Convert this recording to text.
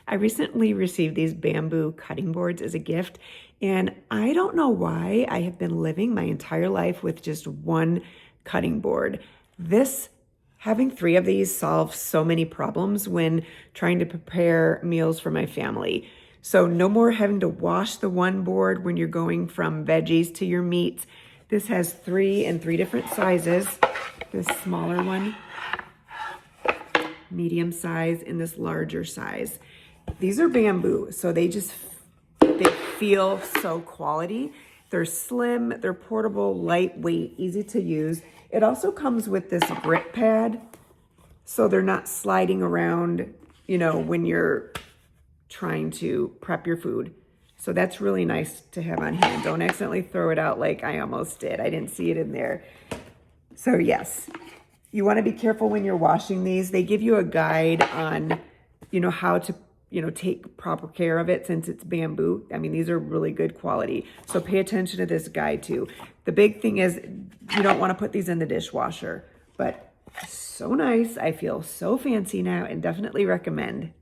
I recently received these bamboo cutting boards as a gift, and I don't know why I have been living my entire life with just one cutting board. Having three of these solves so many problems when trying to prepare meals for my family. So no more having to wash the one board when you're going from veggies to your meats. This has three in three different sizes. This smaller one, medium size, and this larger size. These are bamboo, so they feel so quality. They're slim, they're portable, lightweight, easy to use. It also comes with this grip pad, so they're not sliding around, when you're trying to prep your food. So that's really nice to have on hand. Don't accidentally throw it out like I almost did. I didn't see it in there. So yes, you want to be careful when you're washing these. They give you a guide on, how to, take proper care of it since it's bamboo. I mean, these are really good quality. So pay attention to this guide too. The big thing is you don't want to put these in the dishwasher, but so nice. I feel so fancy now and definitely recommend.